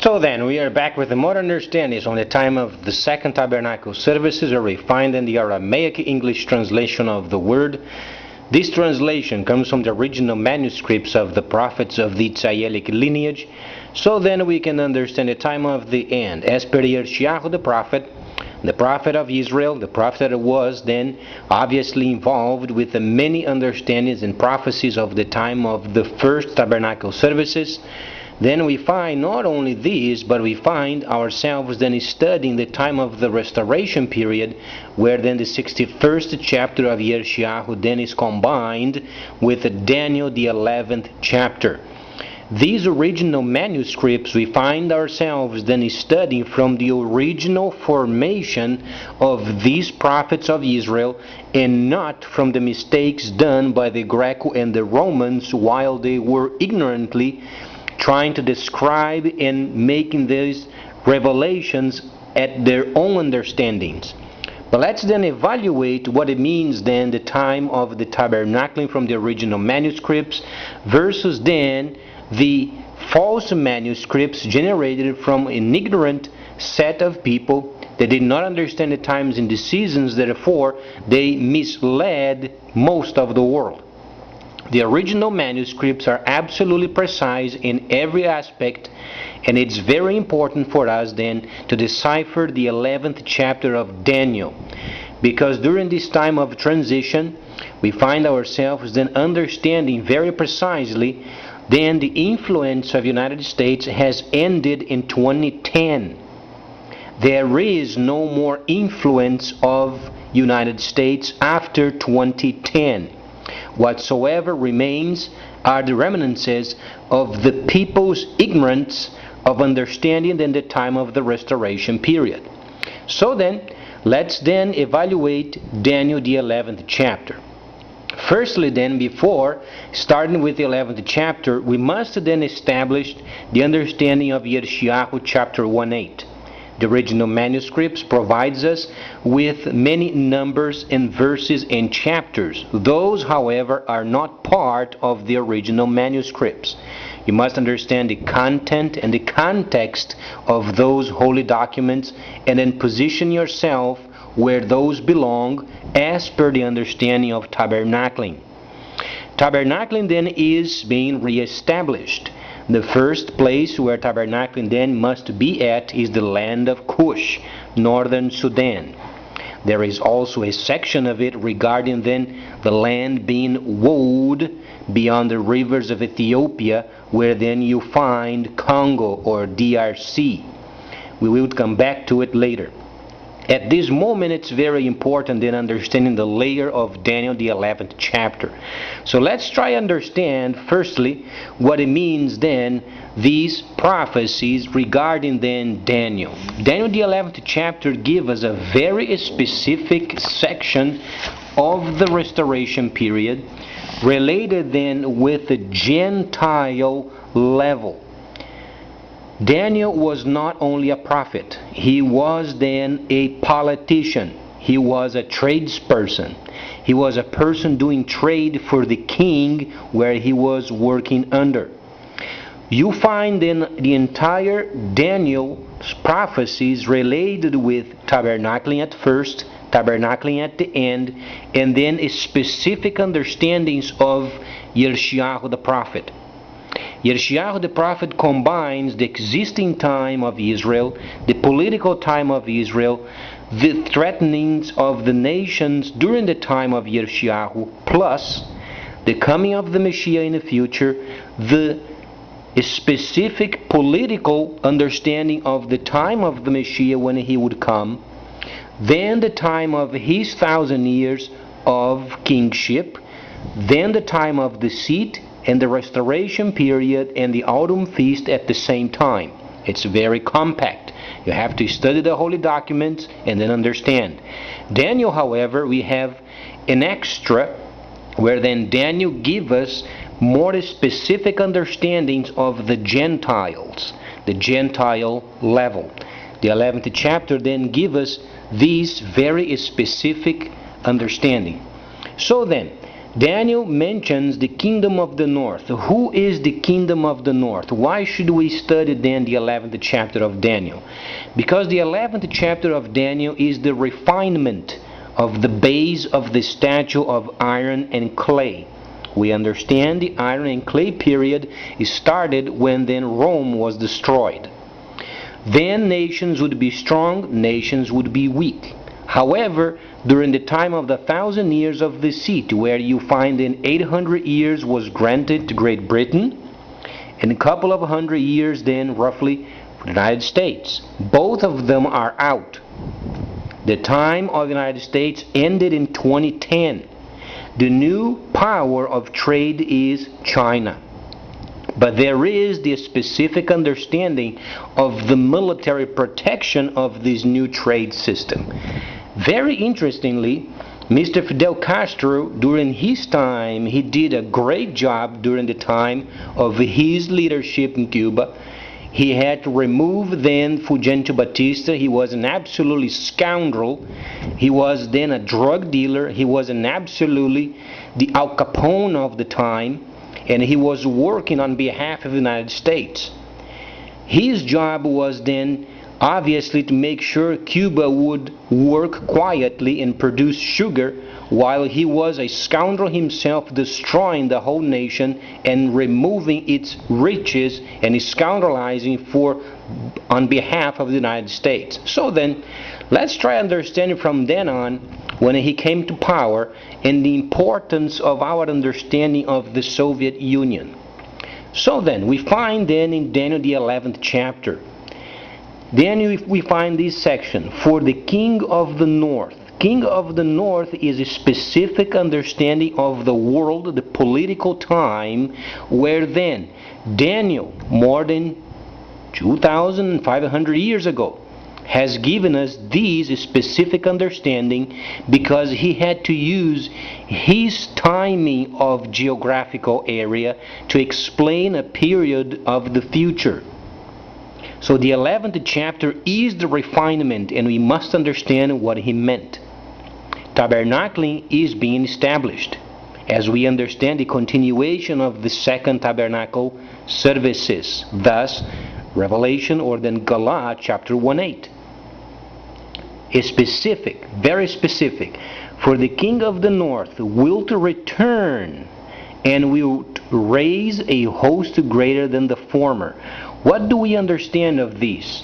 So then, we are back with the more understandings on the time of the Second Tabernacle services, where we find in the Aramaic English translation of the word. This translation comes from the original manuscripts of the prophets of the Tzayelic lineage. So then we can understand the time of the end. As per Yeshayahu the prophet of Israel, the prophet that was then obviously involved with the many understandings and prophecies of the time of the first tabernacle services. Then we find not only this, but we find ourselves then studying the time of the restoration period, where then the 61st chapter of Yeshayahu then is combined with Daniel the 11th chapter. These original manuscripts we find ourselves then studying from the original formation of these prophets of Israel, and not from the mistakes done by the Greco and the Romans while they were ignorantly trying to describe and making these revelations at their own understandings. But let's then evaluate what it means then the time of the tabernacling from the original manuscripts versus then the false manuscripts generated from an ignorant set of people that did not understand the times and the seasons, therefore they misled most of the world. The original manuscripts are absolutely precise in every aspect, and it's very important for us then to decipher the 11th chapter of Daniel, because during this time of transition we find ourselves then understanding very precisely then the influence of United States has ended in 2010. There is no more influence of United States after 2010. Whatsoever remains are the remnants of the people's ignorance of understanding in the time of the restoration period. So then, let's then evaluate Daniel the 11th chapter. Firstly then, before starting with the 11th chapter, we must then establish the understanding of Yeshayahu chapter 1:8. The original manuscripts provides us with many numbers and verses and chapters. Those, however, are not part of the original manuscripts. You must understand the content and the context of those holy documents, and then position yourself where those belong as per the understanding of tabernacling. Tabernacling then is being re-established. The first place where tabernacling then must be at is the land of Cush, northern Sudan. There is also a section of it regarding then the land being walled beyond the rivers of Ethiopia, where then you find Congo or DRC. We will come back to it later. At this moment, it's very important in understanding the layer of Daniel the 11th chapter. So let's try understand firstly what it means then, these prophecies regarding then Daniel. Daniel the 11th chapter gives us a very specific section of the restoration period related then with the Gentile level. Daniel was not only a prophet, he was then a politician. He was a tradesperson. He was a person doing trade for the king where he was working under. You find then the entire Daniel's prophecies related with tabernacling at first, tabernacling at the end, and then specific understandings of Yeshayahu the prophet. Yeshayahu the prophet combines the existing time of Israel, the political time of Israel, the threatenings of the nations during the time of Yeshayahu, plus the coming of the Messiah in the future, the specific political understanding of the time of the Messiah when he would come, then the time of his 1,000 years of kingship, then the time of the seat and the restoration period and the autumn feast at the same time. It's very compact. You have to study the holy documents and then understand. Daniel, however, we have an extra where then Daniel gives us more specific understandings of the Gentiles, the Gentile level. The 11th chapter then gives us these very specific understanding. So then, Daniel mentions the kingdom of the north. Who is the kingdom of the north? Why should we study then the 11th chapter of Daniel? Because the 11th chapter of Daniel is the refinement of the base of the statue of iron and clay. We understand the iron and clay period started when then Rome was destroyed. Then nations would be strong, nations would be weak. However, during the time of the 1,000 years of the siege, where you find in 800 years was granted to Great Britain, and a couple of hundred years then roughly for the United States. Both of them are out. The time of the United States ended in 2010. The new power of trade is China. But there is the specific understanding of the military protection of this new trade system. Very interestingly, Mr. Fidel Castro, during his time, he did a great job during the time of his leadership in Cuba. He had to remove then Fulgencio Batista. He was an absolutely scoundrel. He was then a drug dealer. He was an absolutely the Al Capone of the time. And he was working on behalf of the United States. His job was then obviously to make sure Cuba would work quietly and produce sugar, while he was a scoundrel himself, destroying the whole nation and removing its riches and scoundrelizing on behalf of the United States. So then, let's try understanding from then on, when he came to power, and the importance of our understanding of the Soviet Union. So then, we find then in Daniel the 11th chapter, then we find this section, for the king of the north. King of the north is a specific understanding of the world, the political time, where then Daniel, more than 2,500 years ago, has given us these specific understanding, because he had to use his timing of geographical area to explain a period of the future. So the 11th chapter is the refinement, and we must understand what he meant. Tabernacling is being established, as we understand the continuation of the second tabernacle services. Thus, Revelation, or then Galah chapter 1:8. Is specific, very specific. For the king of the north will to return and will raise a host greater than the former. What do we understand of this?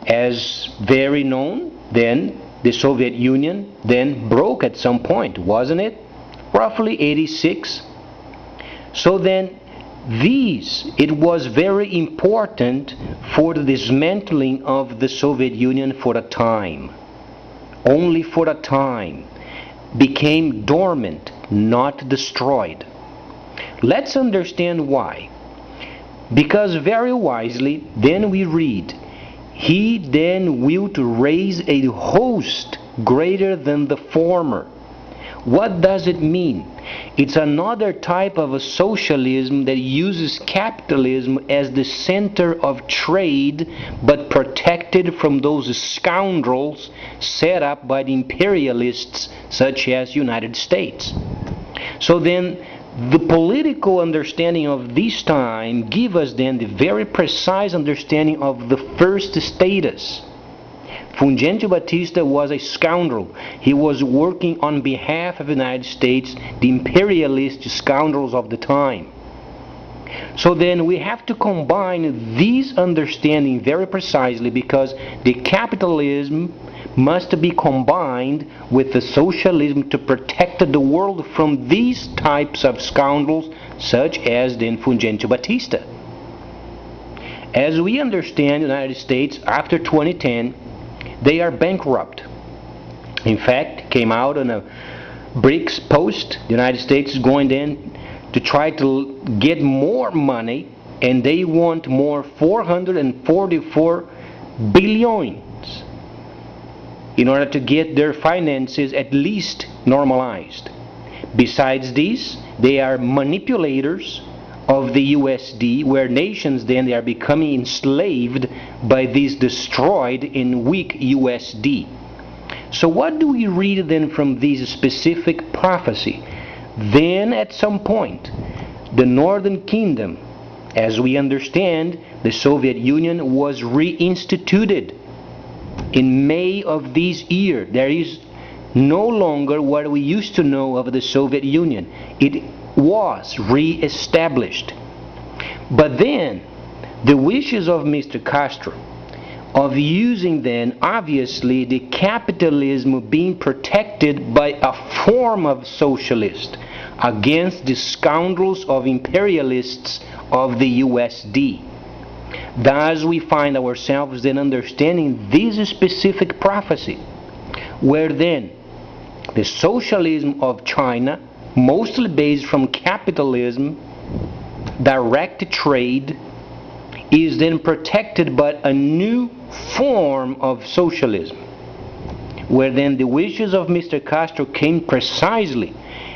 As very known, then the Soviet Union then broke at some point, wasn't it? Roughly 86. So then it was very important for the dismantling of the Soviet Union for a time. Only for a time. Became dormant, not destroyed. Let's understand why. Because very wisely, then we read, he then will to raise a host greater than the former. What does it mean? It's another type of a socialism that uses capitalism as the center of trade, but protected from those scoundrels set up by the imperialists such as United States. So then, the political understanding of this time give us then the very precise understanding of the first status. Fulgencio Batista was a scoundrel. He was working on behalf of the United States, the imperialist scoundrels of the time. So then we have to combine these understanding very precisely, because the capitalism must be combined with the socialism to protect the world from these types of scoundrels, such as then Fulgencio Batista. As we understand the United States after 2010, they are bankrupt. In fact, came out on a BRICS post. The United States is going in to try to get more money, and they want more 444 billions in order to get their finances at least normalized. Besides this, they are manipulators of the USD, where nations then they are becoming enslaved by this destroyed and weak USD. So what do we read then from this specific prophecy? Then at some point, the Northern Kingdom, as we understand, the Soviet Union was reinstituted in May of this year. There is no longer what we used to know of the Soviet Union. It was re-established. But then, the wishes of Mr. Castro of using then, obviously, the capitalism being protected by a form of socialist against the scoundrels of imperialists of the USD. Thus we find ourselves then understanding this specific prophecy, where then the socialism of China, mostly based from capitalism, direct trade, is then protected by a new form of socialism, where then the wishes of Mr. Castro came precisely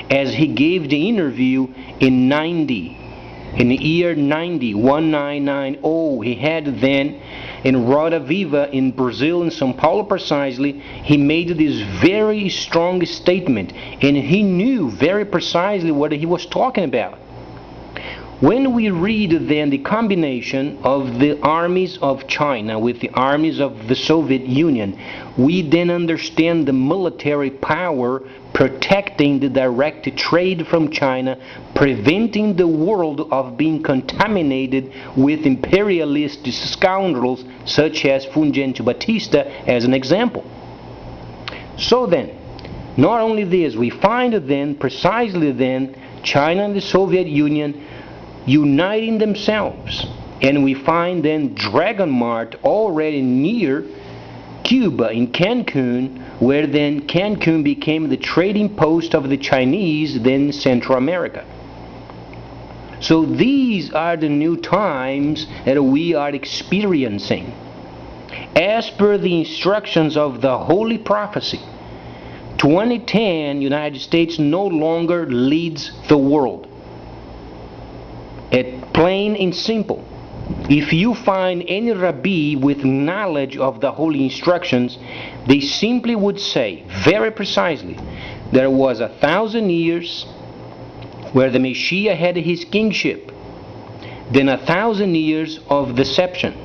as he gave the interview in the year 1990. He had then in Roda Viva in Brazil, in São Paulo precisely, he made this very strong statement, and he knew very precisely what he was talking about. When we read then the combination of the armies of China with the armies of the Soviet Union, we then understand the military power protecting the direct trade from China, preventing the world of being contaminated with imperialist scoundrels such as Fulgêncio Batista as an example. So then, not only this, we find then precisely then China and the Soviet Union uniting themselves, and we find then Dragon Mart already near Cuba in Cancun, where then Cancun became the trading post of the Chinese, then Central America. So these are the new times that we are experiencing. As per the instructions of the Holy Prophecy, 2010 United States no longer leads the world. Plain and simple. If you find any Rabbi with knowledge of the holy instructions, they simply would say, very precisely, there was 1,000 years where the Messiah had his kingship, then 1,000 years of deception.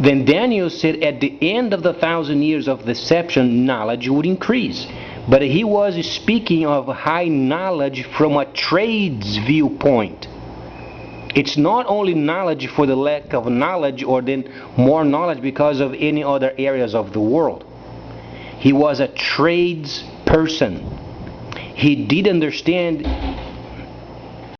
Then Daniel said at the end of the 1,000 years of deception, knowledge would increase. But he was speaking of high knowledge from a trade's viewpoint. It's not only knowledge for the lack of knowledge or then more knowledge because of any other areas of the world. He was a trades person. He did understand